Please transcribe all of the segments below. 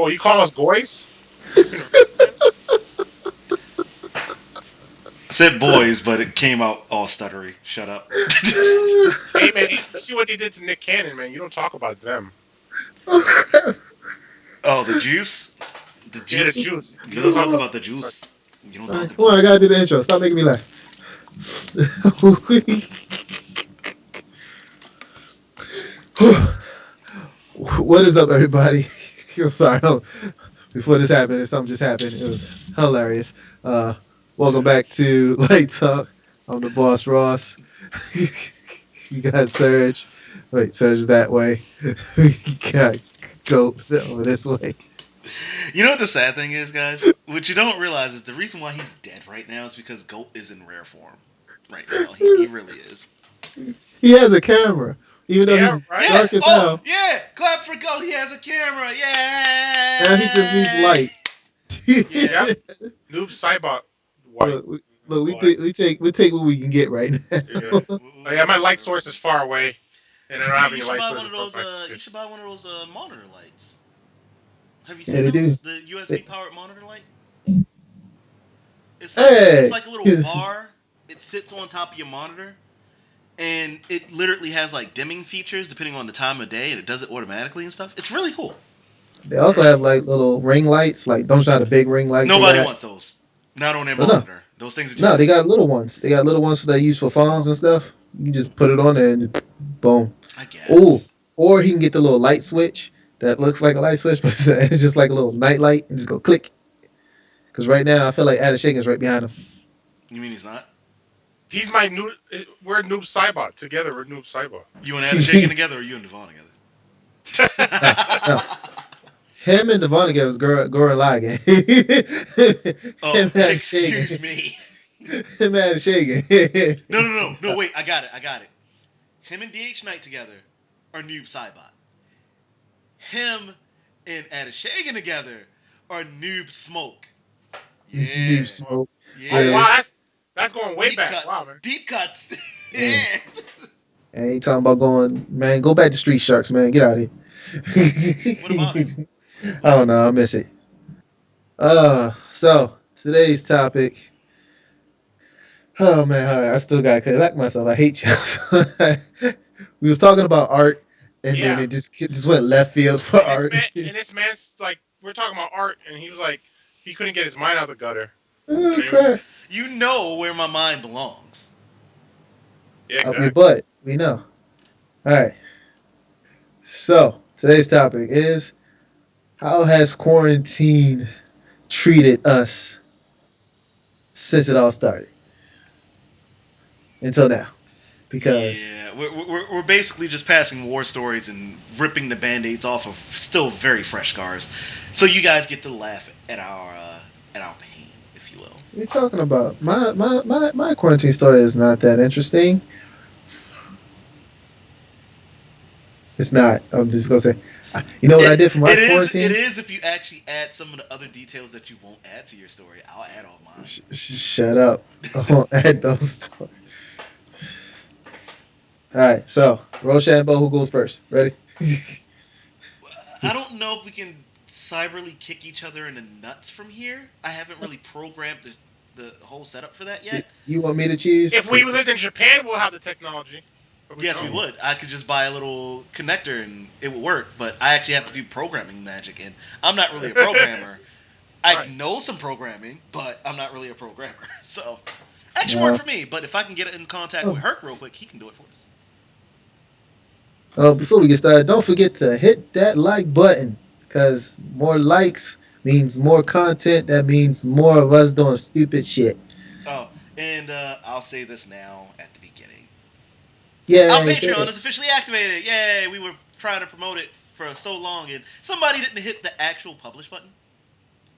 Oh, you call us goys? You know, I said boys, but it came out all stuttery. Shut up. hey man, you see what they did to Nick Cannon, man? You don't talk about them. Oh, the juice? The Yeah, the juice. juice. You You don't don't talk talk about. about the Sorry. juice. You don't Alright, talk come about on, the I gotta do the juice. intro. Stop making me laugh. What is up, everybody? I'm sorry. Before this happened, something just happened. It was hilarious. Uh, Welcome back to Light Talk. I'm the boss, Ross. You got Serge. Wait, Serge that way. You got Goat over this way. You know what the sad thing is, guys? What you don't realize is the reason why he's dead right now is because Goat is in rare form right now. He really is. He has a camera, even though Yeah, he's right. Yeah. dark as Oh, hell. yeah. Clap for Goat. He has a camera. Now he just needs Yay. light. Yeah. Yep. Noob Saibot white. Look, look, Black. we take what we can get right Yeah. now. Oh, yeah, my light Whatever. source is far away, and I don't have You any should light buy one sources of for those. my You shit. should buy one of those monitor lights. Have you Yeah, seen they do. those? The USB They- powered monitor light. It's Hey, like a little bar. It sits on top of your monitor, and it literally has like dimming features depending on the time of day, and it does it automatically and stuff. It's really cool. they also have like little ring lights. Like, don't you know the big ring lights they Nobody got? wants those. Not on their No, no, monitor. Those things are too no. They big. got little ones. They got little ones that use for phones and stuff. You just put it on there and boom. I Oh, guess. or he can get the little light switch that looks like a light switch, but it's just like a little night light and just go click. Because right now I feel like Adam Shagan's right behind him. You mean he's not? He's my new. We're Noob Saibot together. We're Noob Saibot. You and Adam shaking together, or you and Devon No, together? no. Him and Devon was Goran Lagan. Oh, Him and Adam excuse Shagan. me. Him and Adam Shagan. No. Wait, I got it. I got it. Him and DH Knight together are Noob Saibot. Him and Adeshagan together are Noob Smoke. Yeah. Deep smoke. Oh Really? wow, Yeah. that's going way Deep back. Wow, cuts. man. Deep cuts. Yeah. Yeah. And he talking about going, man, go back to Street Sharks, man. Get out of What about it? here. I What? don't know. I miss it. So today's topic. Oh man, all right, I still gotta collect myself. I hate you. We was talking about art, and then Yeah, it just went left field for art. and this man's like, we're talking about art, and he was like, he couldn't get his mind out of the gutter. Oh And crap! You know where my mind belongs. yeah, Up your exactly. butt. We know. All right. So today's topic is how has quarantine treated us since it all started until now? Because Yeah, we're basically just passing war stories and ripping the band-aids off of still very fresh scars, so you guys get to laugh at our pain, if you will. we're talking about my quarantine story is not that interesting. It's not. I'm just gonna say, you know what I It did for my it quarantine? is if you actually add some of the other details that you won't add to your story. I'll add all mine. Shut up. I won't add those stories. All right. So Rochambeau, who goes first? Ready? I don't know if we can cyberly kick each other in the nuts from here. I haven't really programmed the whole setup for that yet. You want me to choose? If we lived in Japan, we'll have the technology, but we Yes, we don't. would. I could just buy a little connector and it would work, but I actually have to do programming magic, and I'm not really a programmer. I Right. know some programming, but I'm not really a programmer. So, actually work No. for me, but if I can get in contact with Oh. Herc real quick, he can do it for us. Oh, before we get started, don't forget to hit that like button because more likes means more content. That means more of us doing stupid shit. Oh, and I'll say this now at the beginning. Our Yay! Say Patreon it. is officially activated. Yay! We were trying to promote it for so long, and somebody didn't hit the actual publish button.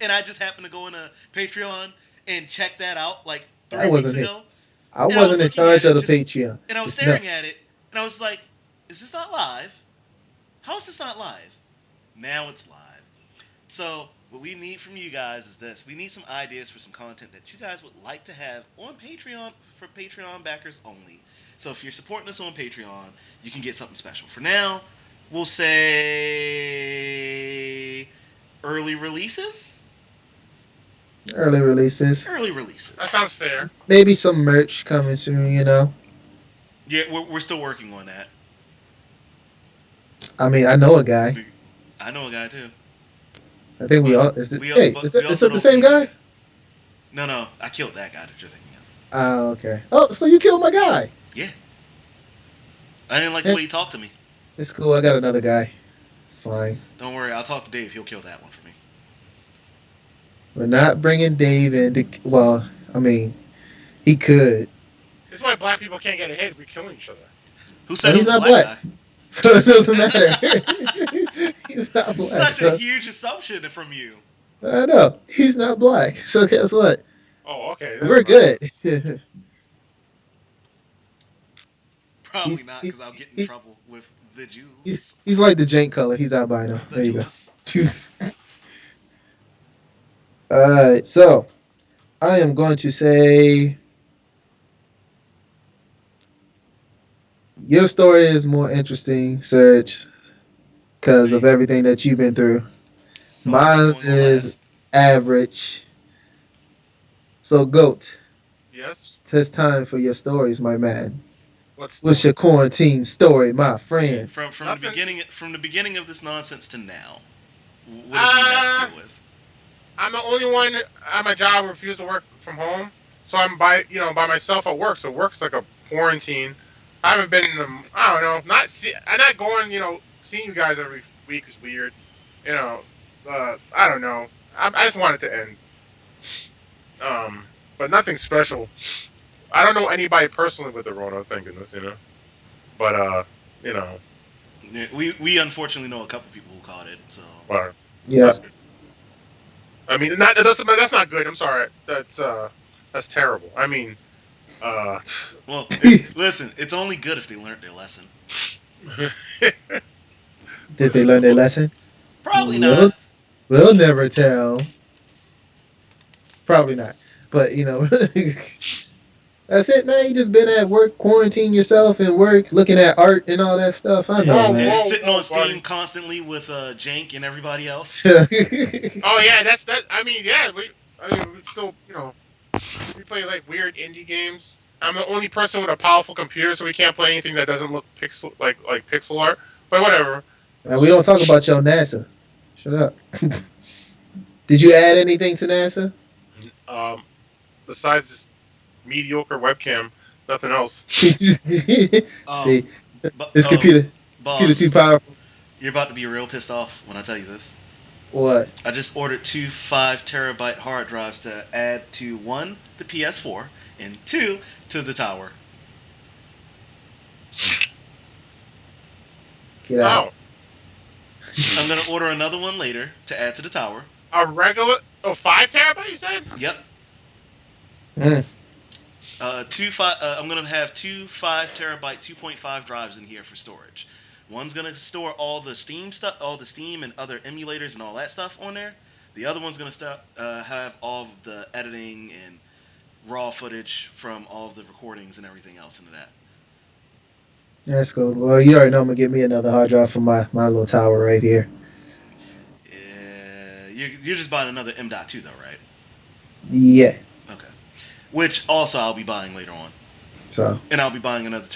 And I just happened to go into Patreon and check that out like I 3 weeks wasn't it. ago. I And I was wasn't in looking at charge it of the just, Patreon. and I was It's not. staring at it, and I was like, is this not live? How is this not live? Now it's live. So, what we need from you guys is this. We need some ideas for some content that you guys would like to have on Patreon for Patreon backers only. So, if you're supporting us on Patreon, you can get something special. For now, we'll say Early releases. Early releases. Early That releases. sounds fair. Maybe some merch coming soon. Yeah, we're still working on that. I mean, I know a guy. I know a guy too, I think we but all. Hey, but is we is also that the don't same need that guy? guy. No, I killed that guy that you're thinking of. Oh, okay. Oh, so you killed my guy. Yeah, I didn't like the way he It's talked to me. it's cool. I got another guy. It's fine. Don't worry, I'll talk to Dave. He'll kill that one for me. We're not bringing Dave in. Well, I mean, he could. This is why black people can't get ahead. We're killing each other. Who Well, said it he's was a not black black, guy? so it doesn't matter. He's not black. Such a So huge assumption from you. I know he's not black. So guess what? Oh, okay. Never We're mind. good. Probably he's, not, he, because I'll get in he, trouble with the he's Jews. he's like the Jank color. He's albino. The There you go. Jews. All right. So I am going to say your story is more interesting, Serge, because of Hey, everything that you've been through. so I think I'm Mine gonna go is last. average. So, Goat, Yes. it's time for your stories, my man. What's What's your quarantine story, my friend? From nothing? the beginning of this nonsense to now, what have you had to deal with? I'm the only one at my job who refused to work from home, so I'm by myself at work. So work's like a quarantine. I haven't been in the I don't know, I'm not going. Seeing you guys every week is weird. You know, I don't know. I just want it to end. But nothing special. I don't know anybody personally with the Rona. Thank goodness, But you know, Yeah, we unfortunately know a couple people who caught it. So well, Yeah. that's good. I mean, that's not good. I'm sorry. That's terrible. I mean, uh, well, Did listen, it's only good if they learned their lesson. they learn their lesson? Probably We'll, not. we'll never tell. Probably not. But, that's it, man. You just been at work, quarantine yourself and work, looking at art and all that stuff. I know, Yeah, whoa, man. and whoa, sitting whoa, on Steam buddy. constantly with Jank and everybody else. Yeah. Oh yeah, that's that. I mean, yeah, we still, we play like weird indie games. I'm the only person with a powerful computer, so we can't play anything that doesn't look like pixel art. But whatever. And we don't talk about your NASA. Shut up. Did you add anything to NASA? Um, Besides this mediocre webcam, nothing else. Um, See, but this computer too boss, powerful. you're about to be real pissed off when I tell you this. What? I just ordered two 5 terabyte hard drives to add to one, the PS4, and two, to the tower. Get out. Oh, I'm gonna order another one later to add to the tower. a regular 5 terabyte? You said? Yep. Mm. I'm gonna have two 5 terabyte 2.5 drives in here for storage. One's gonna store all the Steam stuff, all the Steam and other emulators and all that stuff on there. The other one's gonna have all of the editing and raw footage from all of the recordings and everything else into that. That's cool. Well, you already know I'm gonna get me another hard drive for my little tower right here. You're just buying another M.2 though, right? Yeah. Okay. Which also I'll be buying later on. So And I'll be buying another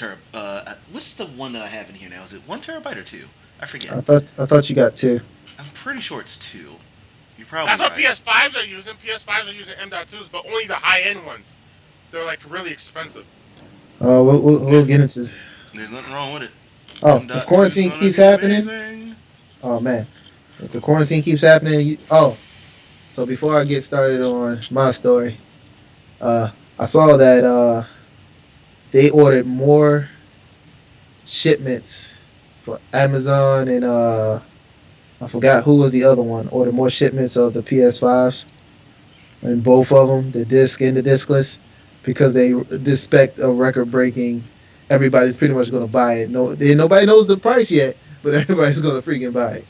what's the one that I have in here now? Is it 1 terabyte or two? I forget. I thought you got two. I'm pretty sure it's two. You're probably That's what right. PS5s are using. PS5s are using M.2s, but only the high end ones. They're like really expensive. We'll get into. There's nothing wrong with it. Oh, M.2 if is quarantine gonna keeps be happening. amazing. Oh man, if the quarantine keeps happening. So before I get started on my story, I saw that they ordered more shipments for Amazon and I forgot who was the other one. Ordered more shipments of the PS5s and both of them, the disc and the discless, because they expect a record breaking. Everybody's pretty much going to buy it. Nobody knows the price yet, but everybody's going to freaking buy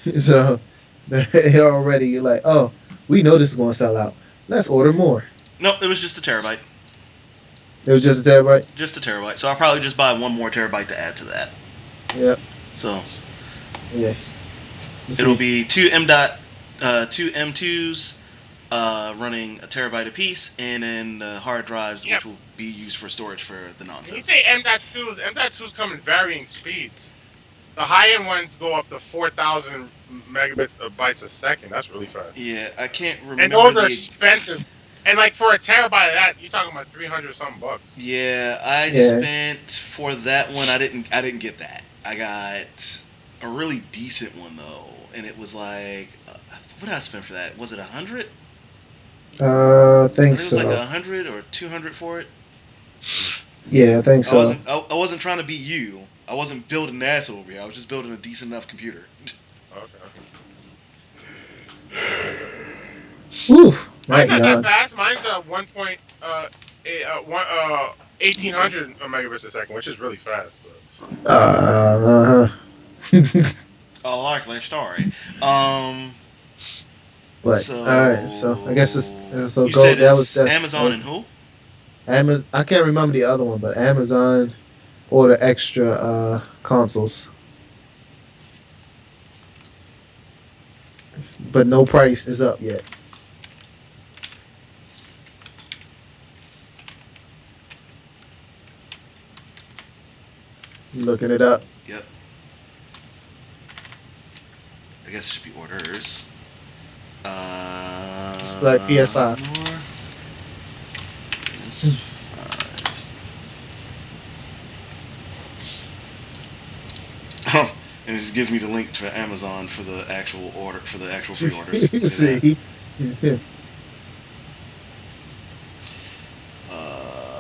it. So they're already like, oh, we know this is going to sell out. Let's order more. No, it was just a terabyte. It was just a terabyte. Just a terabyte. So I'll probably just buy one more terabyte to add to that. Yep. So Yeah. it'll be two two M2s running a terabyte apiece, and then the hard drives, Yeah. which will be used for storage for the When you nonsense. say M.2s, M.2s come in varying speeds. The high end ones go up to 4,000 megabits bytes a second. That's really fast. Yeah, I can't And remember those are the. expensive. And like for a terabyte of that, you're talking about 300 something bucks. Yeah, I Yeah. spent for that one. I didn't get that. I got a really decent one though, and it was like, what did I spend for that? Was it 100? I I think think it was like so. 100 or 200 for it. Yeah, I think so. I wasn't trying to be you. I wasn't building an ass over here. I was just building a decent enough computer. Okay. Whew, Mine's that not that yawn. fast. Mine's 1800 megabits a second, which is really fast. Uh, A likely story. Um. but So all right, so I guess it's so you go. said That was it's that Amazon was and who? Amazon. I can't remember the other one, but Amazon order extra consoles, but no price is up yet. Looking it up. Yep. I guess it should be orders. It's like PS5. More. PS5. Oh, and it just gives me the link to Amazon for the actual order for the actual pre-orders. Look at that. See,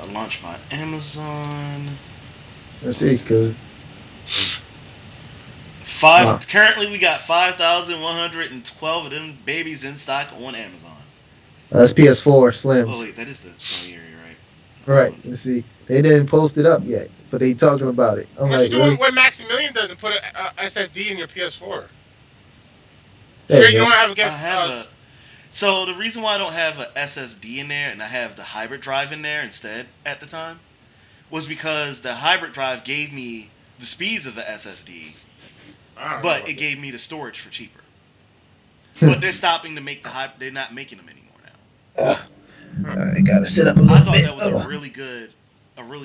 Launched by Amazon. let's see, because Currently, we got 5,112 of them babies in stock on Amazon. that's PS4 Oh Slims. wait, that is the. Oh, you're right. Right. Let's see, they didn't post it up yet, but they talking about it. I'm What you like, doing really? when Maximilian doesn't put a SSD in your PS4? There Sure, you you go. don't have a I guess. have a. So the reason why I don't have a SSD in there and I have the hybrid drive in there instead at the time was because the hybrid drive gave me the speeds of the SSD, I don't know but about it that. gave me the storage for cheaper. But they're stopping to make the hybrid. They're not making them anymore now. Huh. I gotta sit up a I little thought bit. that was a really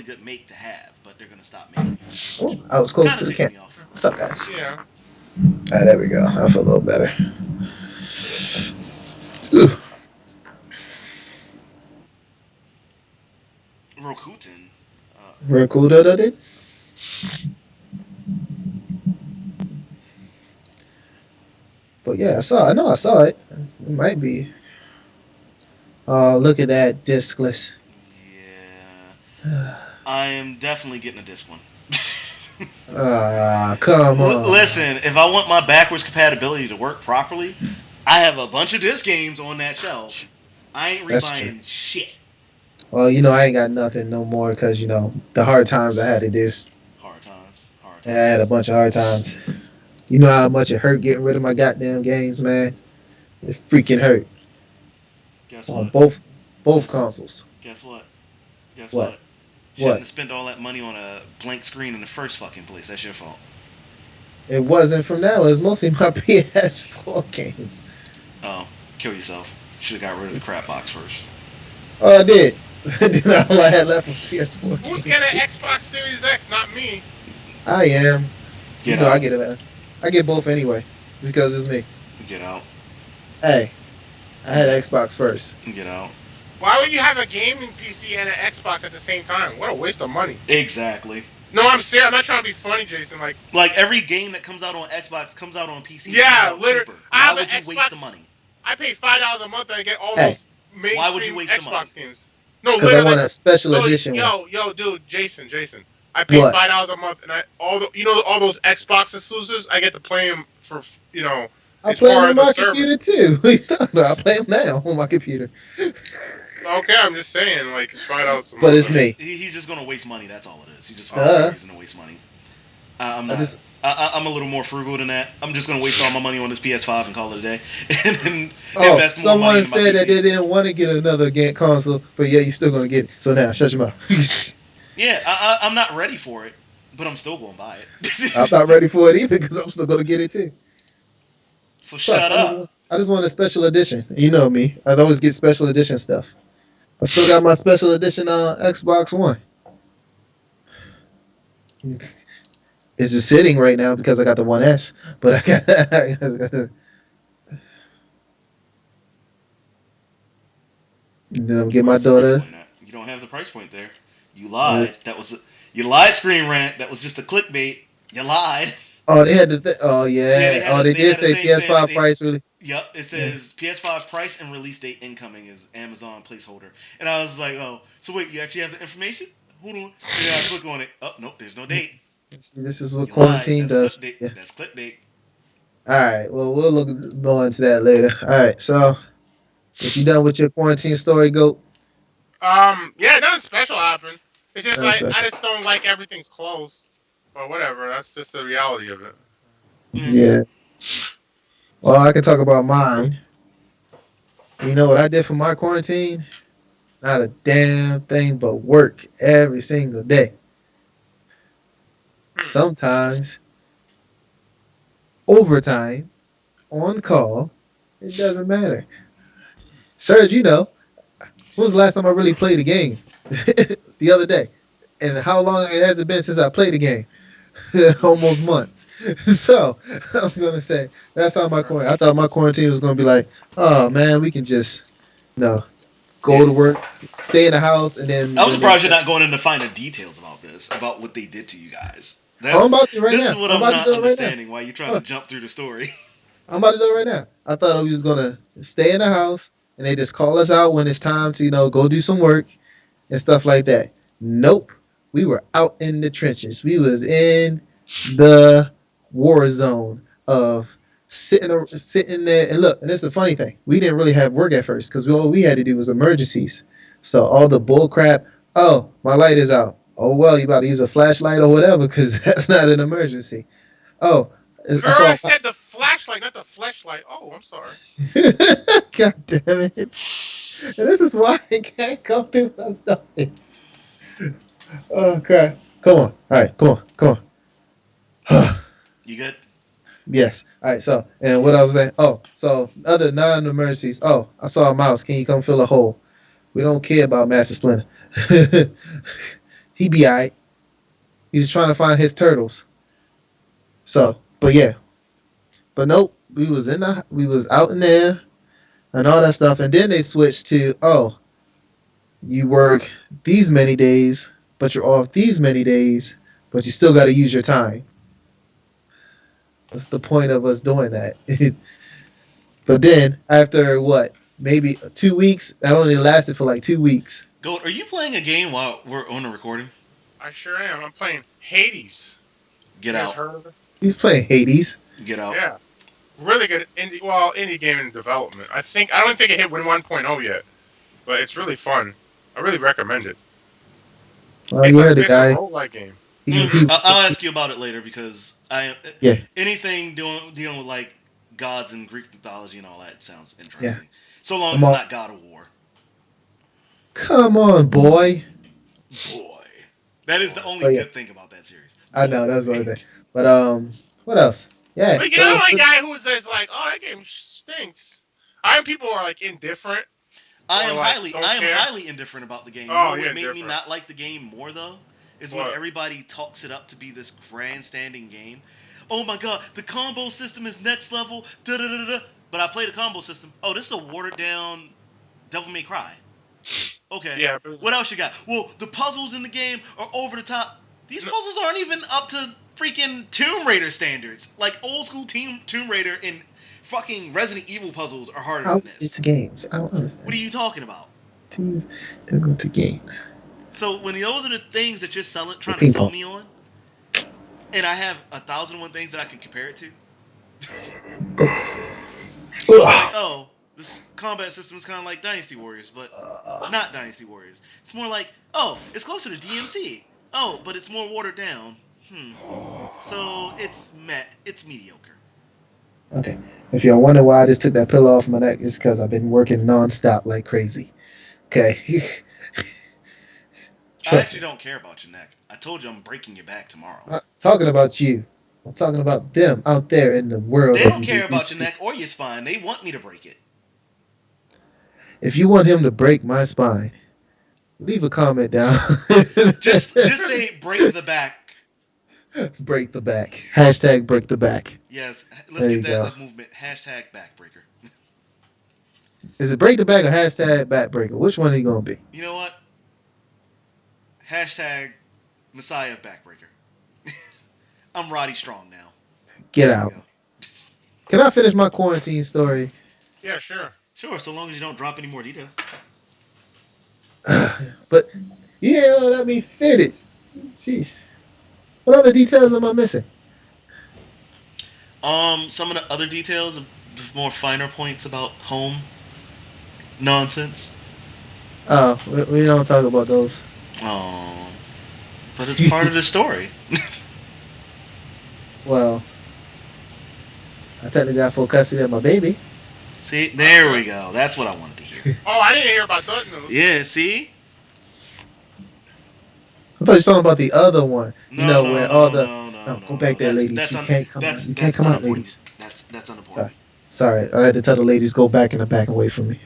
good make to have, but they're gonna stop making it, which I was close kind to of the ticks camera. me off. What's up, guys? Yeah. All right, there we go. I feel a little better. Rakuten. Uh, Real cool that I did. But yeah, I saw. I know I saw it. It might be. Oh, look at that discless. yeah, I am definitely getting a disc one. Ah, come on. Listen, if I want my backwards compatibility to work properly, I have a bunch of disc games on that shelf. I ain't That's true. rebuying shit. Well, I ain't got nothing no more because the hard times I had to do. Hard times, hard I had a times. bunch of hard times. You know how much it hurt getting rid of my goddamn games, man. It freaking hurt Guess on what? both Guess consoles. guess what? Guess What? what? Shouldn't What? have spent all that money on a blank screen in the first fucking place. That's your fault. It wasn't from that. It was mostly my PS4 games. Oh, kill yourself. Should have got rid of the crap box first. Oh, I did. Then all I had left was PS4 Who's games. getting an Xbox Series X? Not me. I am. Get I out. get it. I get both anyway because it's me. Get out. Hey, I had Xbox first. Get out. Why would you have a gaming PC and an Xbox at the same time? What a waste of money. Exactly. No, I'm serious. I'm not trying to be funny, Jason. Like, Like every game that comes out on Xbox comes out on PC. It comes yeah, out literally. cheaper. I Why have an would you waste the Xbox. money? I pay $5 a month and I get all Hey, those Why would you mainstream waste the money? Xbox games. No, because I literally. want a special No, edition one. yo, dude, Jason. I pay What? $5 a month, and all those Xbox exclusives. I get to play them for I it's play them part on of the my server. computer too. What are you talking about? I play them now on my computer. Okay, I'm just saying, like it's $5 a But month. it's me. He's just gonna waste money. That's all it is. He just finds Okay. a Uh, reason to waste money. I'm I not. just I'm a little more frugal than that. I'm just gonna waste all my money on this PS5 and call it a day, and then Oh, invest more money someone into my said that they PC. didn't want to get another game console, but yeah, you're still gonna get it. So now, shut your mouth. Yeah, I'm not ready for it, but I'm still gonna buy I'm it. not ready for it either because I'm still gonna get it too. So Plus, shut up. I just want a special edition. You know me. I'd always get special edition stuff. I still got my special edition Xbox One. It's just sitting right now because I got the One S. But get my Where's the price daughter. point at? You don't have the price point there. You lied. That was you lied. Screen rant. That was just a clickbait. You lied. Oh, they had the. Oh Yeah, yeah. Oh, they they did had a say thing saying that PS5 they. price really. Yep, it Yeah. says PS5 price and release date incoming is Amazon placeholder, and I was like, oh, so wait, you actually have the information? Hold on. And then I click on it. Oh, nope, there's no date. See, this is what You lied. quarantine That's does. clickbait. Yeah. That's clickbait. All right. Well, we'll look more into that later. All right. So, if you done with your quarantine story, go. Yeah, nothing special happened. It's just Nothing I special. just don't like everything's closed. But whatever, that's just the reality of it. Yeah. Yeah. Well, I can talk about mine. You know what I did for my quarantine? Not a damn thing but work every single day. Hmm. Sometimes overtime, on call. It doesn't matter. Serge, you know, when was the last time I really played a game? The other day. And how long has it been since I played a game? Almost months. So I'm gonna say that's how my quarantine. I thought my quarantine was gonna be like, oh man, we can just Yeah. go to work, stay in the house, and then I'm when they. surprised you're not going into finer details about this, about what they did to you guys. Oh, I'm That's about to right this now. is what I'm I'm about to not do it right now. understanding. Why you trying to Oh, jump through the story? I'm about to do it right now. I thought I was just gonna stay in the house and they just call us out when it's time to go do some work and stuff like that. Nope. We were out in the trenches. We was in the war zone of sitting there. And look, and this is the funny thing. We didn't really have work at first because all we had to do was emergencies. So all the bull crap. Oh, my light is out. Oh well, you about to use a flashlight or whatever because that's not an emergency. Oh, I Girl, I saw. said the flashlight, not the fleshlight. Oh, I'm sorry. God damn it! And this is why I can't come through my stuff. Oh crap! Come on! All right, come on. You good? Yes. All right. So, and what I was saying. Oh, so other non-emergencies. Oh, I saw a mouse. Can you come fill a hole? We don't care about Master Splinter. He be alright. He's trying to find his turtles. So, but yeah, but nope. We was out in there and all that stuff, and then they switched to you work these many days, but you're off these many days, but you still got to use your time. What's the point of us doing that? But then after what, maybe 2 weeks, that only lasted for like 2 weeks. Goat, are you playing a game while we're on the recording? I sure am. I'm playing Hades. Get You guys out. heard of it? He's playing Hades. Get out. Yeah. Really good indie game in development. I don't think it hit Win 1.0 yet, but it's really fun. I really recommend it. Well, you heard the It's a guy. roguelike game. He, he, I'll ask you about it later because I yeah, anything dealing with like gods and Greek mythology and all that sounds yeah. interesting. So long as I'm it's all. not God of War. Come on, boy. Boy, that is the only Oh yeah, good thing about that series. I know that's the Boy. other thing. But what else? Yeah. But you know, So like guy who says like, "Oh, that game stinks." I am people who are like indifferent or like don't I am care. highly indifferent about the game. You know Oh, what you're would make me indifferent. not like the game more though? Is when What? everybody talks it up to be this grandstanding game. Oh my god, the combo system is next level. Da da da da. But I play the combo system. Oh, this is a watered down Devil May Cry. Okay. Yeah, but What else you got? Well, the puzzles in the game are over the top. These no, puzzles aren't even up to freaking Tomb Raider standards. Like old school Tomb Raider and fucking Resident Evil puzzles are harder how than this. into games? I don't What are understand. you talking about? Teams go to games. So when those are the things that you're selling, The trying to ping sell pong. me on, and I have 1,001 things that I can compare it to, it's like, Ugh. oh, this combat system is kind of like Dynasty Warriors, but not Dynasty Warriors. It's more like, oh, it's closer to DMC. Oh, but it's more watered down. Hmm. So it's mediocre. Okay. If y'all wonder why I just took that pillow off my neck, it's because I've been working nonstop like crazy. Okay. I Trust actually me. don't care about your neck. I told you I'm breaking your back tomorrow. I'm not talking about you. I'm talking about them out there in the world They of don't these. care about your neck or your spine. They want me to break it. If you want him to break my spine, leave a comment down. Just say break the back. Break the back. Hashtag break the back. Yes, let's There get you that go. a movement. Hashtag backbreaker. Is it break the back or hashtag backbreaker? Which one are you gonna be? You know what? Hashtag Messiah backbreaker. I'm Roddy Strong now. Get There we out. go. Can I finish my quarantine story? Yeah, sure. Sure, so long as you don't drop any more details. But you ain't let me finish. Jeez. What other details am I missing? Some of the other details, more finer points about home nonsense. Oh, we don't talk about those. Oh, but it's part of the story. Well, I technically got full custody of my baby. See, there we go. That's what I wanted to hear. Oh, I didn't hear about that news. Yeah, see? I thought you were talking about the other one. You No, know, no, where all no, the no, no, go no, no. back there, ladies. You can't come out. You can't That's come out, unimportant. ladies. That's Sorry. unimportant. Sorry. I had to tell the ladies go back in the back away from me.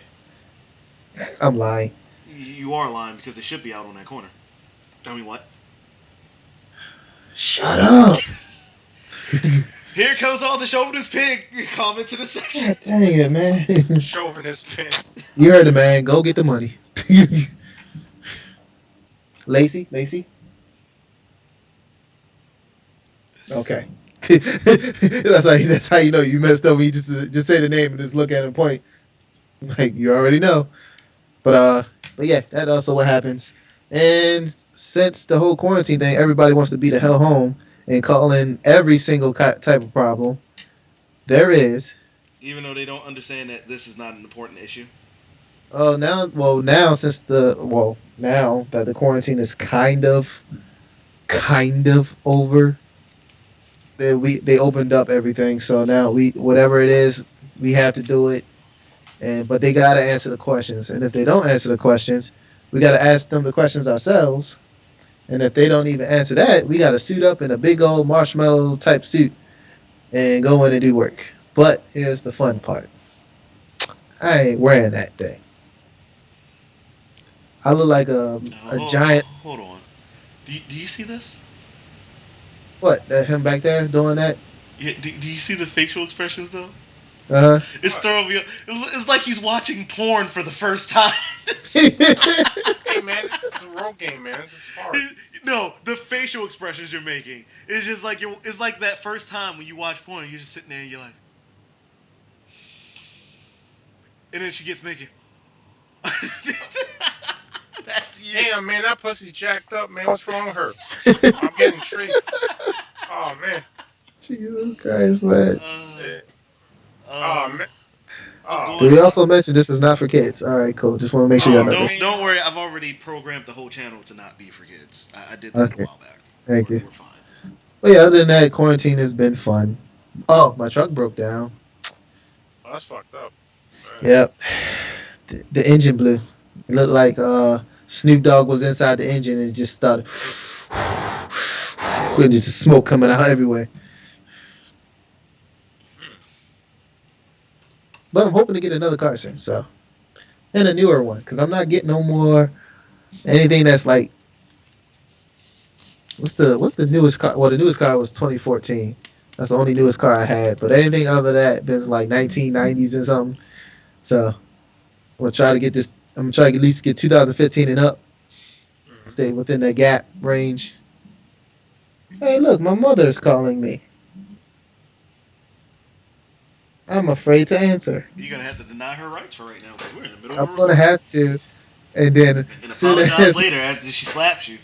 I'm lying. You are lying because they should be out on that corner. Tell me what? Shut up. Here comes all the chauvinist pig comment to the section. God dang it, man. Chauvinist pin. You heard it, man. Go get the money. Lacey, Lacey. Okay. That's how you know you messed up. When you just say the name and just look at it and point. Like you already know. But but yeah, that also what happens. And since the whole quarantine thing, everybody wants to be the hell home and call in every single type of problem there is. Even though they don't understand that this is not an important issue. Now since now that the quarantine is kind of over, they opened up everything. So now we whatever it is, we have to do it. And but they gotta answer the questions. And if they don't answer the questions, we gotta ask them the questions ourselves. And if they don't even answer that, we gotta suit up in a big old marshmallow type suit and go in and do work. But here's the fun part. I ain't wearing that thing. I look like a giant. Hold on. Do you see this? What? That him back there doing that? Yeah, do you see the facial expressions though? Uh It's What? throwing me. It's like he's watching porn for the first time. huh. Hey man, this is a role game, man. This is hard. No, the facial expressions you're making is just like it's like that first time when you watch porn. You're just sitting there and you're like, and then she gets naked. That's you. Damn, man, that pussy's jacked up, man. What's wrong with her? I'm getting intrigued. Oh man. Jesus Christ, man. Uh, Eh, Oh um, man. I'm Oh Did going. we man. also mention this is not for kids? All right, cool. Just want to make sure y'all Oh know Don't this. man. don't worry. I've already programmed the whole channel to not be for kids. I did that a Okay, while back. thank you. We're fine. But yeah, other than that, quarantine has been fun. Oh, my truck broke down. Oh, that's fucked up. Yep, the engine blew. It looked like Snoop Dogg was inside the engine and it just started. And just smoke coming out everywhere. But I'm hoping to get another car soon. So and a newer one because I'm not getting no more anything that's like what's the newest car? Well, the newest car was 2014. That's the only newest car I had. But anything other than that been like 1990s and something. So I'm gonna try to get this. I'm gonna try to at least get 2015 and up. Mm-hmm. Stay within that gap range. Hey, look, my mother's calling me. I'm afraid to answer. You're gonna have to deny her rights for right now because we're in the middle of I'm a gonna recording. have to. And then And soon apologize as later after she slaps you.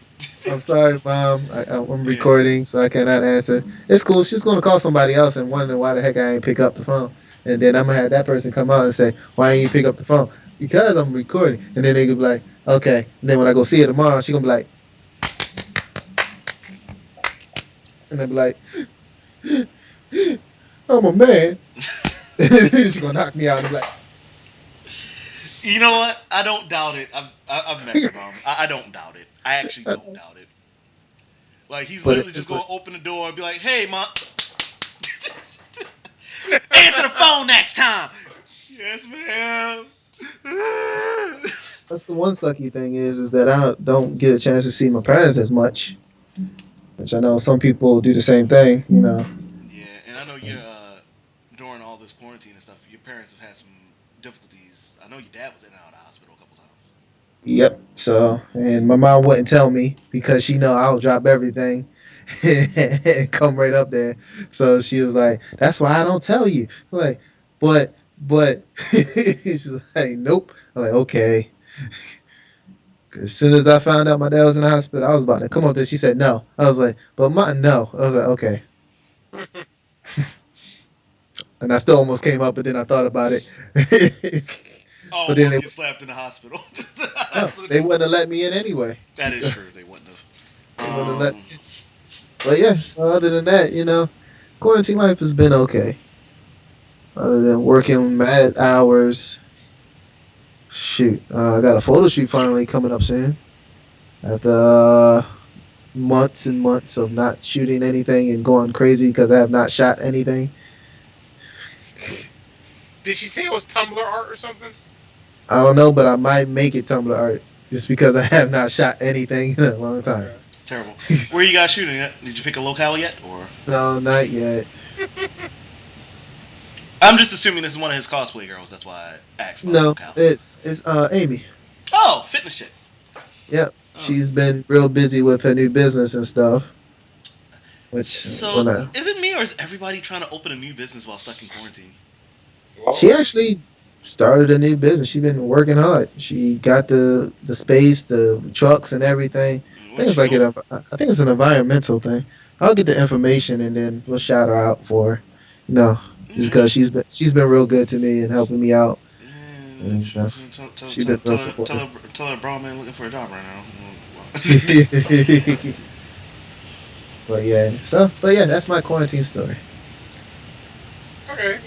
I'm sorry, mom, I'm Yeah. recording, so I cannot answer. It's cool. She's gonna call somebody else and wonder why the heck I ain't pick up the phone. And then I'm gonna have that person come out and say, "Why ain't you pick up the phone?" Because I'm recording. And then they could be like, "Okay." And then when I go see her tomorrow, she gonna be like, and they be like, "I'm a man." And then she gonna knock me out and be like, You know what? I don't doubt it. I've met your mom. I don't doubt it. I actually don't doubt it. Like he's but literally just it's gonna like, open the door and be like, "Hey, mom." Answer the phone next time. Yes, ma'am. That's the one sucky thing is that I don't get a chance to see my parents as much, which I know some people do the same thing. Yeah, and I know you're during all this quarantine and stuff. Your parents have had some difficulties. I know your dad was in and out of the hospital a couple times. Yep. So, and my mom wouldn't tell me because she know I'll drop everything and come right up there. So she was like, "That's why I don't tell you." I'm like, but she's like, "Nope." I'm like, "Okay." As soon as I found out my dad was in the hospital, I was about to come up there. She said no. I was like, "But my no." I was like, "Okay." And I still almost came up, but then I thought about it. Oh, But then want they, to get slapped in the hospital. no, That's what they you wouldn't want. have let me in anyway. That is true. They wouldn't have. They wouldn't have let me in. But yeah, so other than that, quarantine life has been okay. Other than working mad hours. Shoot, I got a photo shoot finally coming up soon. After months and months of not shooting anything and going crazy because I have not shot anything. Did she say it was Tumblr art or something? I don't know, but I might make it Tumblr art just because I have not shot anything in a long time. Okay. Terrible. Where are you guys shooting at? Did you pick a locale yet, or? No, not yet. I'm just assuming this is one of his cosplay girls. That's why I asked about the No, locale. it's Amy. Oh, fitness chick. Yep, Oh. she's been real busy with her new business and stuff. Which So, when I, is it me or is everybody trying to open a new business while stuck in quarantine? she actually started a new business. She's been working hard. She got the space, the trucks, and everything. I What think did it's she like open? I think it's an environmental thing. I'll get the information and then we'll shout her out for her. No, just Okay. because she's been real good to me and helping me out, And and she's been real supportive. tell her brown man looking for a job right now. But yeah, that's my quarantine story. Okay,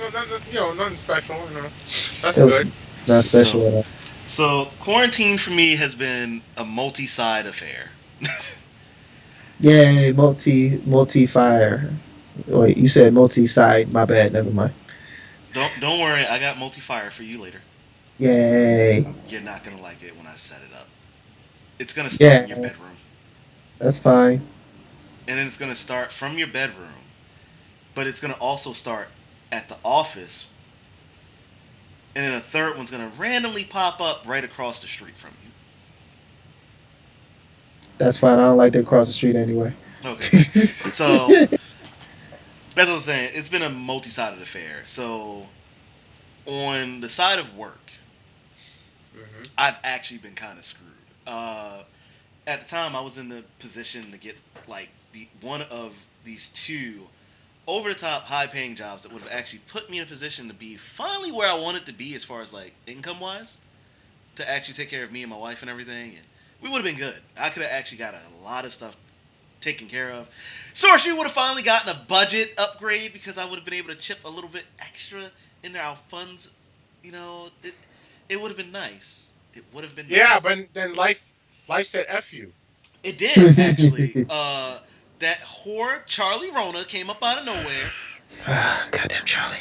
no, nothing special. That's It, good. it's not so, special at all. so quarantine for me has been a multi-side affair. Yay, multi fire. Wait, you said multi side. My bad. Never mind. Don't worry, I got multi-fire for you later. Yay. You're not gonna like it when I set it up. It's gonna start in your Yeah, bedroom, that's fine. and then it's gonna start from your bedroom, but it's gonna also start at the office, and then a third one's gonna randomly pop up right across the street from That's fine. I don't like to cross the street anyway. you. Okay, so that's what I'm saying. It's been a multi-sided affair. So on the side of work, Hmm. I've actually been kind of screwed. At the time, I was in the position to get like the one of these two over the top high paying jobs that would have actually put me in a position to be finally where I wanted to be as far as like income wise, to actually take care of me and my wife and everything, and we would have been good. I could have actually got a lot of stuff taken care of. SourceU would have finally gotten a budget upgrade because I would have been able to chip a little bit extra into our funds. You know, it would have been nice. It would have been Yeah, nice. but then life said "f you." It did actually. That whore Charlie Rona came up out of nowhere Goddamn Charlie.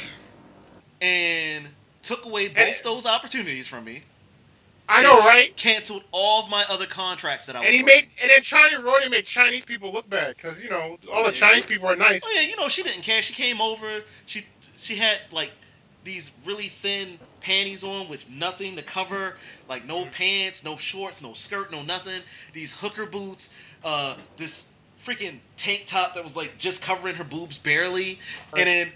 and took away And both those opportunities from me I and know, right? canceled all of my other contracts that I And was he working. made, and then China Ronnie made Chinese people look bad because all the Yeah, she. Chinese people are nice. Oh yeah, she didn't care. She came over. She had like these really thin panties on with nothing to cover, like no pants, no shorts, no skirt, no nothing. These hooker boots, this freaking tank top that was like just covering her boobs barely, and then.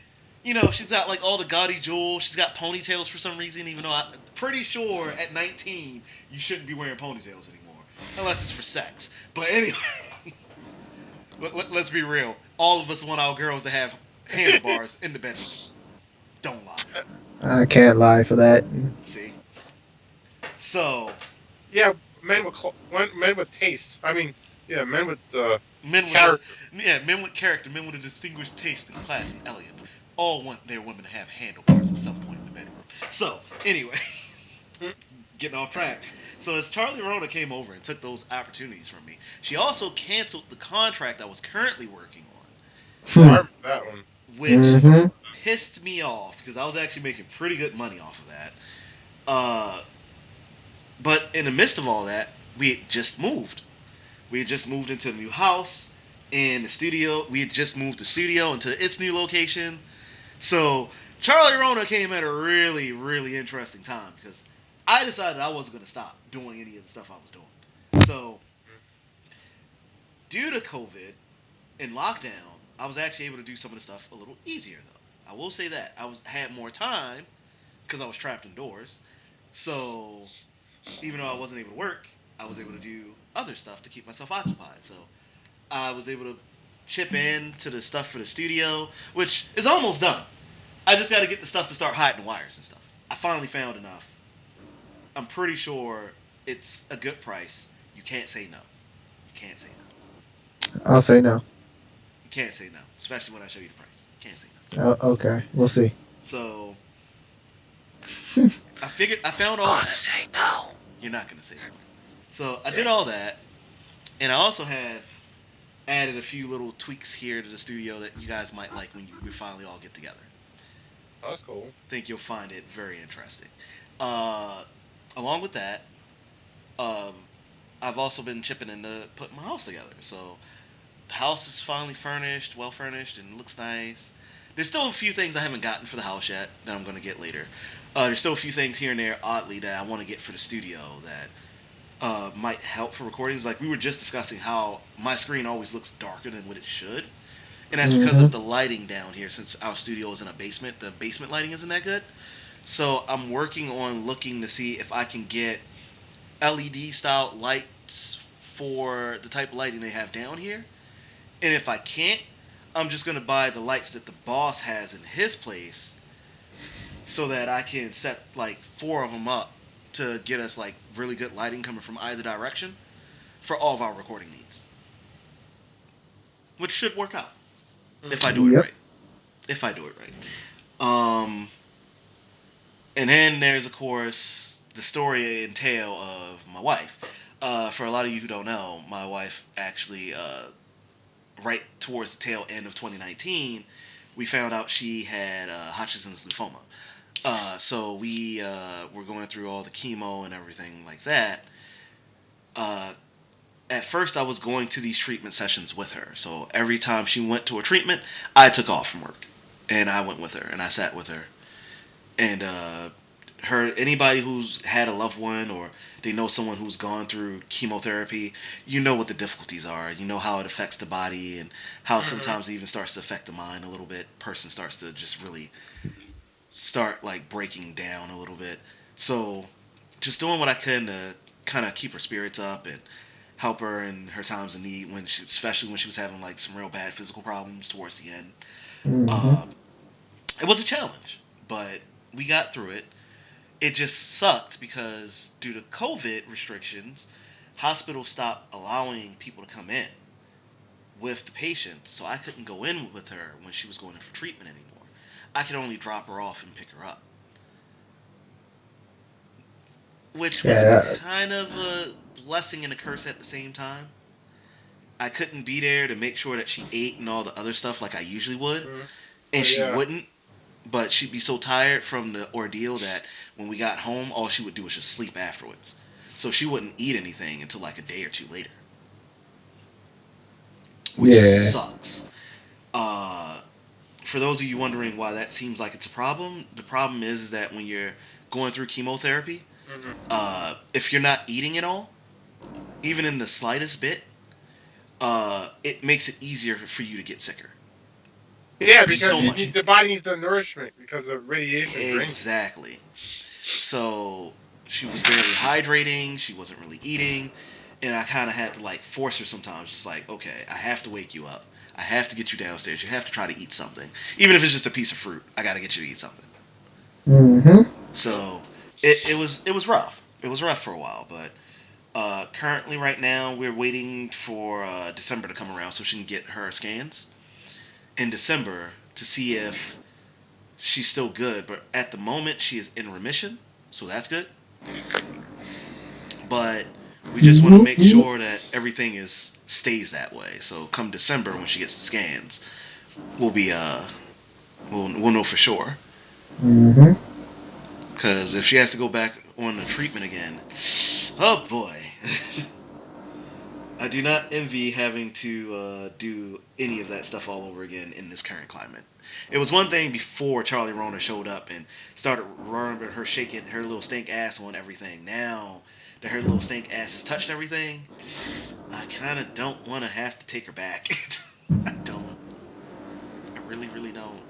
She's got like all the gaudy jewels. She's got ponytails for some reason, even though I'm pretty sure at 19 you shouldn't be wearing ponytails anymore, unless it's for sex. But anyway, let's be real. All of us want our girls to have handlebars in the bedroom. Don't lie. I can't lie for that. See? So, Yeah, men with taste. I mean, yeah, men with men with a character. men with character, men with a distinguished taste and class and elegance, all want their women to have handlebars at some point in the bedroom. So, anyway, Hmm. getting off track. So as Charlie Rona came over and took those opportunities from me, she also canceled the contract I was currently working on, Oh, I Hmm. remember that one. which Mm-hmm. pissed me off because I was actually making pretty good money off of that. Uh, but in the midst of all that, we had just moved. We had just moved into a new house, and the studio. We had just moved the studio into its new location. So Charlie Rona came at a really, really interesting time because I decided I wasn't going to stop doing any of the stuff I was doing. So due to COVID and lockdown, I was actually able to do some of the stuff a little easier though. I will say that had more time because I was trapped indoors. So even though I wasn't able to work, I was able to do other stuff to keep myself occupied. So I was able to chip in to the stuff for the studio, which is almost done. I just got to get the stuff to start hiding the wires and stuff. I finally found enough. I'm pretty sure it's a good price. You can't say no. You can't say no. I'll say no. You can't say no, especially when I show you the price. You can't say no. Okay, we'll see. So I found all that. Say no. You're not gonna say no. So I did all that, and I also have added a few little tweaks here to the studio that you guys might like when we finally all get together. Oh, that's cool. Think you'll find it very interesting. Uh, Along with that, um, I've also been chipping into putting my house together. So the house is finally furnished, well furnished, and looks nice. There's still a few things I haven't gotten for the house yet that I'm going to get later. There's still a few things here and there, oddly, that I want to get for the studio that might help for recordings. Like we were just discussing how my screen always looks darker than what it should. And that's because of the lighting down here. Since our studio is in a basement, the basement lighting isn't that good. So I'm working on looking to see if I can get LED style lights for the type of lighting they have down here. And if I can't, I'm just gonna buy the lights that the boss has in his place, so that I can set like 4 of them up to get us like really good lighting coming from either direction for all of our recording needs, which should work out if I do it Yep. right. If I do it right. And then there's of course the story and tale of my wife. For a lot of you who don't know, my wife actually, right towards the tail end of 2019, we found out she had Hodgkin's lymphoma. So we were going through all the chemo and everything like that. At first, I was going to these treatment sessions with her. So every time she went to a treatment, I took off from work, and I went with her, and I sat with her. And anybody who's had a loved one or they know someone who's gone through chemotherapy, you know what the difficulties are. You know how it affects the body and how sometimes it even starts to affect the mind a little bit. Person starts to just really start like breaking down a little bit. So just doing what I could to kind of keep her spirits up and help her in her times of need, especially when she was having like some real bad physical problems towards the end. It was a challenge, but we got through it. It just sucked because due to COVID restrictions, hospitals stopped allowing people to come in with the patients, so I couldn't go in with her when she was going in for treatment anymore. I could only drop her off and pick her up, which was kind of a blessing and a curse at the same time. I couldn't be there to make sure that she ate and all the other stuff like I usually would, and she wouldn't. But she'd be so tired from the ordeal that when we got home, all she would do was just sleep afterwards. So she wouldn't eat anything until like a day or two later, which sucks. For those of you wondering why that seems like it's a problem, the problem is that when you're going through chemotherapy, if you're not eating at all, even in the slightest bit, it makes it easier for you to get sicker. Yeah, because the body needs the nourishment because of radiation. Exactly. So she was barely hydrating. She wasn't really eating. And I kind of had to like force her sometimes. Just like, okay, I have to wake you up. I have to get you downstairs. You have to try to eat something. Even if it's just a piece of fruit, I got to get you to eat something. So it was rough. It was rough for a while. But currently right now we're waiting for December to come around so she can get her scans in December to see if she's still good. But at the moment she is in remission, so that's good. But we just want to make sure that everything stays that way. So come December when she gets the scans, we'll be We'll know for sure. Mm-hmm. Because if she has to go back on the treatment again, oh boy. I do not envy having to do any of that stuff all over again in this current climate. It was one thing before Charlie Rona showed up and started running with her shaking her little stink ass on everything. Now that her little stink ass has touched everything, I kind of don't want to have to take her back. I don't. I really, really don't.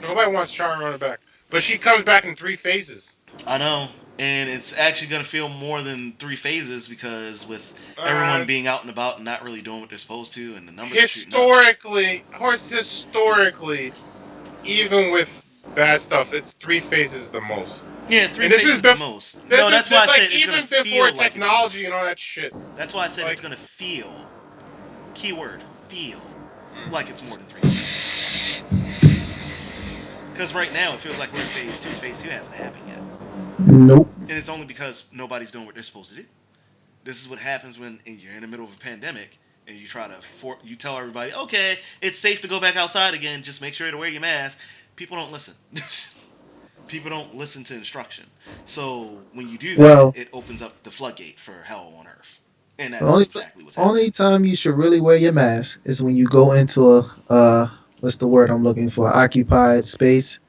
Nobody wants Charlie Rona back, but she comes back in 3 phases. I know. And it's actually going to feel more than 3 phases because with everyone Uh, being out and about and not really doing what they're supposed to and the numbers are shooting up. historically, even with bad stuff, it's 3 phases the most. Yeah, three And this is phases the most. this No, is that's why I like said it's even going to before feel like technology and all that shit. that's why I said like- it's going to feel. Keyword, feel. Mm. Like it's more than 3 phases. Because right now it feels like we're in phase 2. Phase 2 hasn't happened yet. Nope. And it's only because nobody's doing what they're supposed to do. This is what happens when you're in the middle of a pandemic and you try to you tell everybody, okay, it's safe to go back outside again. Just make sure to wear your mask. People don't listen. People don't listen to instruction. So when you do that, Well- it opens up the floodgate for hell on earth. And The only- that's exactly what's happening. Only time you should really wear your mask is when you go into a what's the word I'm looking for? Occupied space.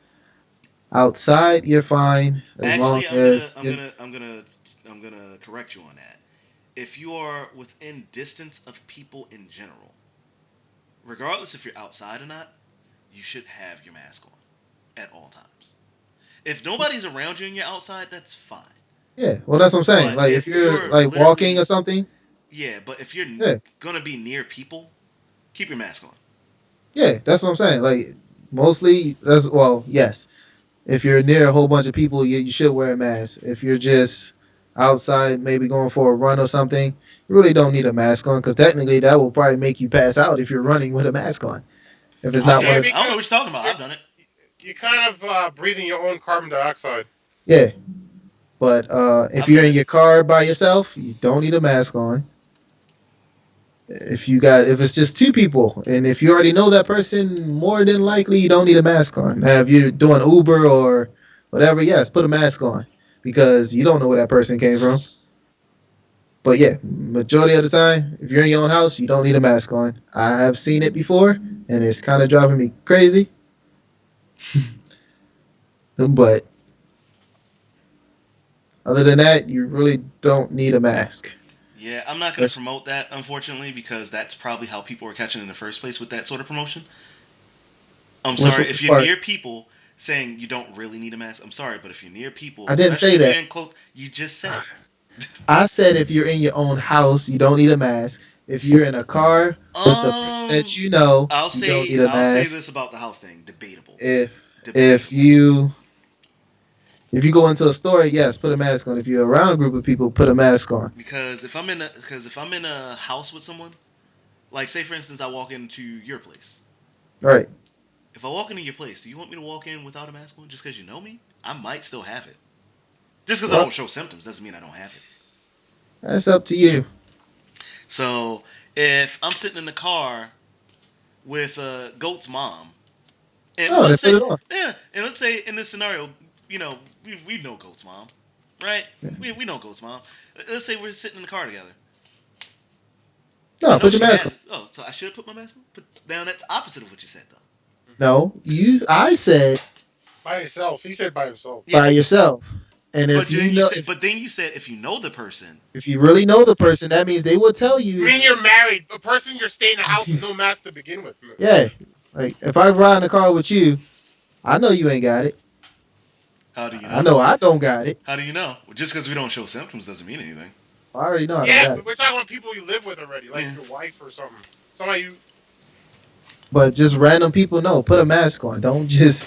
Outside, you're fine as long Actually, as I'm gonna correct you on that. If you are within distance of people in general, regardless if you're outside or not, you should have your mask on at all times. If nobody's around you and you're outside, that's fine. yeah. Well, that's what I'm saying. But Like if if you're you're like walking literally- or something, Yeah, but if you're Yeah. gonna be near people, keep your mask on. yeah, that's what I'm saying. Like mostly, that's well, yes. If you're near a whole bunch of people, you should wear a mask. If you're just outside, maybe going for a run or something, you really don't need a mask on because technically that will probably make you pass out if you're running with a mask on. If it's not Okay, one Yeah, of, I don't know what you're talking about. I've done it. You're kind of breathing your own carbon dioxide. yeah. But if I've you're done in it. your car by yourself, you don't need a mask on. If it's just two people, and if you already know that person, more than likely you don't need a mask on. Now, if you're doing Uber or whatever, yes, put a mask on because you don't know where that person came from. But yeah, majority of the time, if you're in your own house, you don't need a mask on. I have seen it before, and it's kind of driving me crazy. But other than that, you really don't need a mask. Yeah, I'm not going to promote that, unfortunately, because that's probably how people are catching in the first place with that sort of promotion. I'm sorry, if you're part? near people saying you don't really need a mask, I'm sorry, but if you're near people, I didn't especially say if that. you're in close, you just said it. I said if you're in your own house, you don't need a mask. If you're in a car with the person that you know, I'll you don't say need a I'll say mask. this about the house thing, debatable. If Debatable. if you go into a store, yes, put a mask on. If you're around a group of people, put a mask on. Because if I'm in a house with someone, like say for instance I walk into your place. Right. If I walk into your place, do you want me to walk in without a mask on just because you know me? I might still have it. Just because I Well- don't show symptoms doesn't mean I don't have it. That's up to you. So if I'm sitting in the car with Goat's mom, and Oh, let's then say, put it on. yeah, and let's say in this scenario, you know, we know Goat's mom, right? Yeah. We know Goat's mom. Let's say we're sitting in the car together. I No, know put your she mask on. has- Oh, so I should have put my mask on? But now that's opposite of what you said, though. No, I said By himself. He said by himself. Yeah. by yourself. And if But then you know, but then you said if you know the person, if you really know the person, that means they will tell I you. mean, you're married. A person you're staying in a house with no mask to begin with. Yeah, like if I ride in the car with you, I know you ain't got it. how do you know? I know I don't got it. How do you know? Well, just because we don't show symptoms doesn't mean anything. I already know I don't Yeah, got but it. we're talking about people you live with already, like Yeah. your wife or something. Somebody you. But just random people, no, put a mask on. Don't just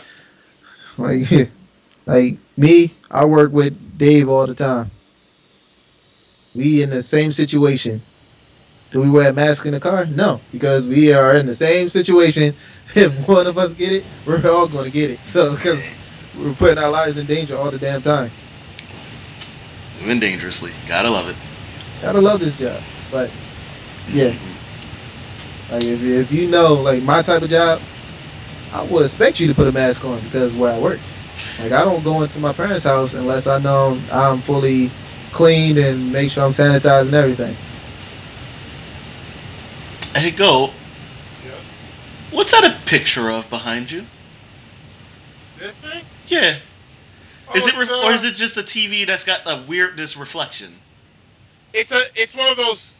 like like me. I work with Dave all the time. We in the same situation. Do we wear a mask in the car? No, because we are in the same situation. If one of us get it, we're all going to get it. So because we're putting our lives in danger all the damn time. Living dangerously. Gotta love it. Gotta love this job. But yeah, like if you know like my type of job, I would expect you to put a mask on because where I work. Like I don't go into my parents' house unless I know I'm fully cleaned and make sure I'm sanitized and everything. Hey, go. Yes. What's that a picture of behind you? This thing? Yeah. Oh, it's Or is it just a TV that's got a weirdness reflection? it's one of those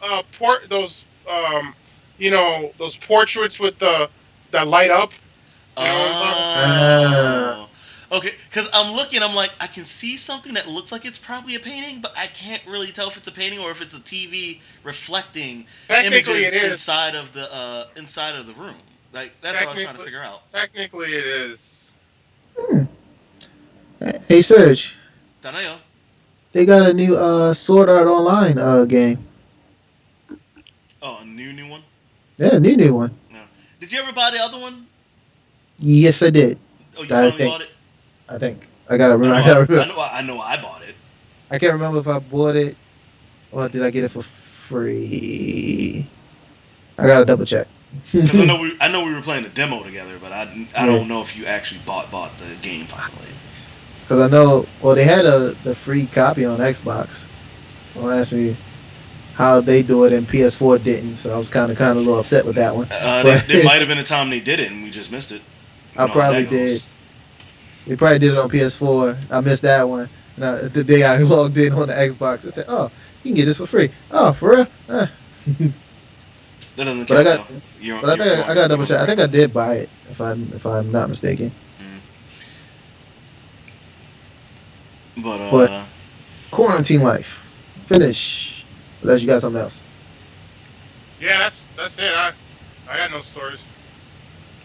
those portraits with the that light up. You know what I'm talking Ah, Oh. Okay, because I'm lking, I'm like, I can see something that looks like it's probably a painting, but I can't really tell if it's a painting or if it's a TV reflecting Technically, images it is. inside of the room. Like that's what I was trying to Technically, figure out. technically, it is. hmm. Hey Serge, Danayo. they got a new Sword Art Online game. Oh, a new one. Yeah, new one. No. Did you ever buy the other one? Yes, I did. Oh, you I finally think. bought it. I think. I gotta I remember. know. I gotta I remember. know. I know. I bought it. I can't remember if I bought it or did I get it for free. I gotta double check. Because Yeah, I know we were playing the demo together, but I don't know if you actually bought the game finally. because I know. Well, they had the free copy on Xbox. Don't ask me how they do it and PS4 didn't, so I was kind of a little upset with that one. But There might have been a time they did it and we just missed it. You I know how that probably did. goes. They probably did it on PS4. I missed that one. And the day I logged in on the Xbox, it said, "Oh, you can get this for free." Oh, for real? That doesn't But I count got, though. You're but I you're think I on got to you're double on the check. I right think I list. did buy it if I'm not mistaken. Mm. But But quarantine life, finish. Unless you got something else. Yeah, that's it. I got no stories.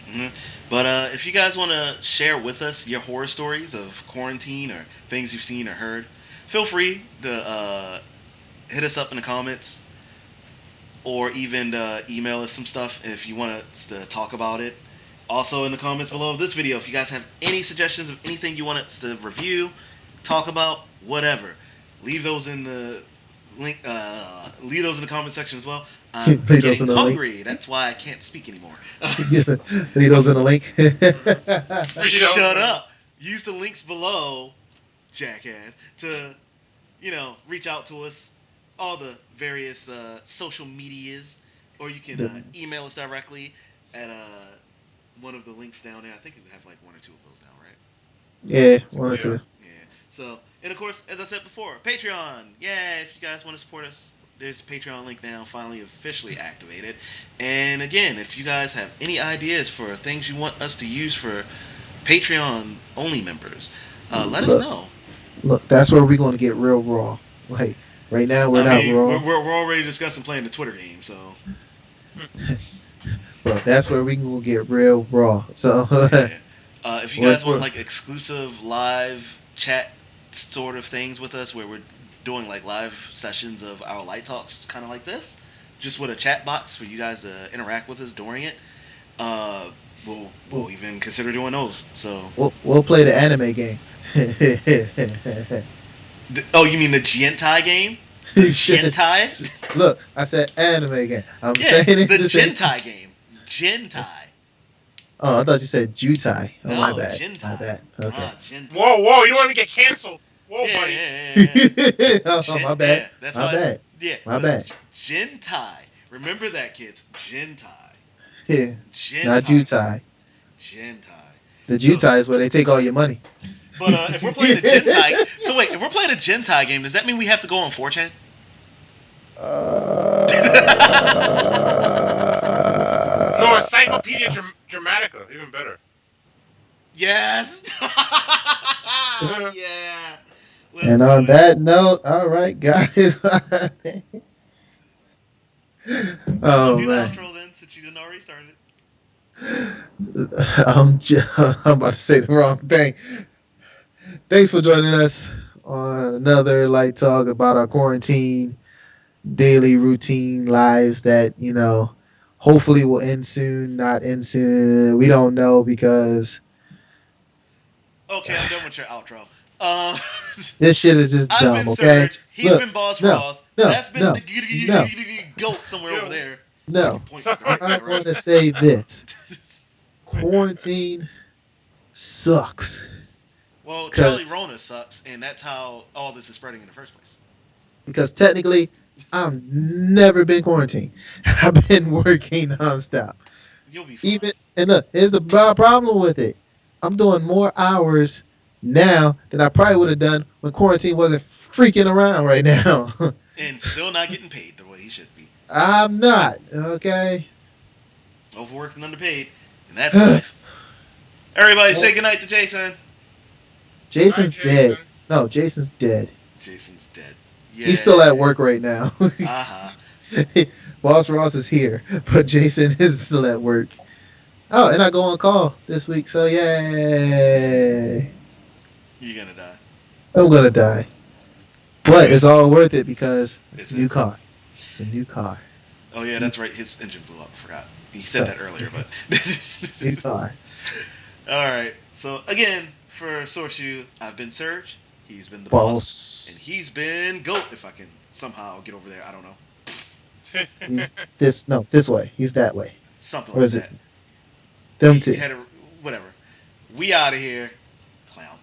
mhm. But if you guys want to share with us your horror stories of quarantine or things you've seen or heard, feel free to hit us up in the comments or even email us some stuff if you want us to talk about it. Also, in the comments below of this video, if you guys have any suggestions of anything you want us to review, talk about, whatever, leave those in the link. Leave those in the comment section as well. I'm Leave those getting in the link. hungry. That's why I can't speak anymore. Leave those in the link. Shut up. Use the links below, jackass, to reach out to us, all the various social medias, or you can email us directly at one of the links down there. I think we have like one or two of those now, right? Yeah, one or Yeah. two. Yeah. So, and of course, as I said before, Patreon. Yeah, if you guys want to support us, there's a Patreon link now, finally officially activated. And again, if you guys have any ideas for things you want us to use for Patreon only members, let us Look, know. look, that's where we're going to get real raw. Like right now, we're I not mean, raw, we're already discussing playing the Twitter game, so but that's where we can get real raw. So, yeah. If you guys want we're like exclusive live chat sort of things with us, where we're doing like live sessions of our light talks, kind of like this, just with a chat box for you guys to interact with us during it, uh, we'll even consider doing those. So, we'll play the anime game. oh, you mean the Gentai game? The Gentai? Look, I said anime game. I'm Yeah, saying it the to say. Gentai game. Gentai. Oh, I thought you said Jutai. Oh, my No, bad. My Gentai. bad. Okay. Gentai. Whoa! You don't want me to get canceled. Whoa, Yeah, buddy. Oh, my bad. Yeah, that's My why. bad. Yeah, My the bad. Gentai. Remember that, kids. Gentai. Yeah. Not Gentai. Jutai. Gentai. The So, Jutai is where they take all your money. but if we're playing a Gentai, so wait, if we're playing a Gentai game, does that mean we have to go on 4chan? No, Encyclopedia Dramatica, even better. Yes. Yeah. Let's And do on it. that note, all right, guys. I'll Oh do the man, outro then, since you didn't already start it. I'm about to say the wrong thing. Thanks for joining us on another light talk about our quarantine daily routine lives that hopefully will end soon, not end soon. We don't know because Okay, I'm done with your outro. Uh, this shit is just I've been dumb. Okay, Serge. He's look, been Boss no, Ross. no, That's been no, no, the goat somewhere over there. no. Point right I there, want right? to say this. quarantine sucks. Well, Charlie Cause Rona sucks, and that's how all this is spreading in the first place. because technically I've never been quarantined. I've been working nonstop. You'll be fine. Even and look, here's the problem with it. I'm doing more hours now than I probably would have done when quarantine wasn't freaking around right now. And still not getting paid the way he should be. I'm not okay. Overworked and underpaid, and that's life. Everybody say goodnight to Jason. All right, Jason's dead. Jason. No, Jason's dead. Jason's dead. He's still at Yeah. work right now. Uh-huh. Boss Ross is here, but Jason is still at work. Oh, and I go on call this week, so yay! You're gonna die. I'm gonna die, but it's all worth it because it's It's a new it. car. It's a new car. Oh yeah, that's right. His engine blew up. I forgot. He So, said that earlier, but. new car. All right. So again, for SourceU, I've been Serge. He's been the boss, and Boss. he's been Goat. If I can somehow get over there, I don't know. He's this way. He's that way. Something Or like is it that. them He two? had a whatever. We out of here, clown.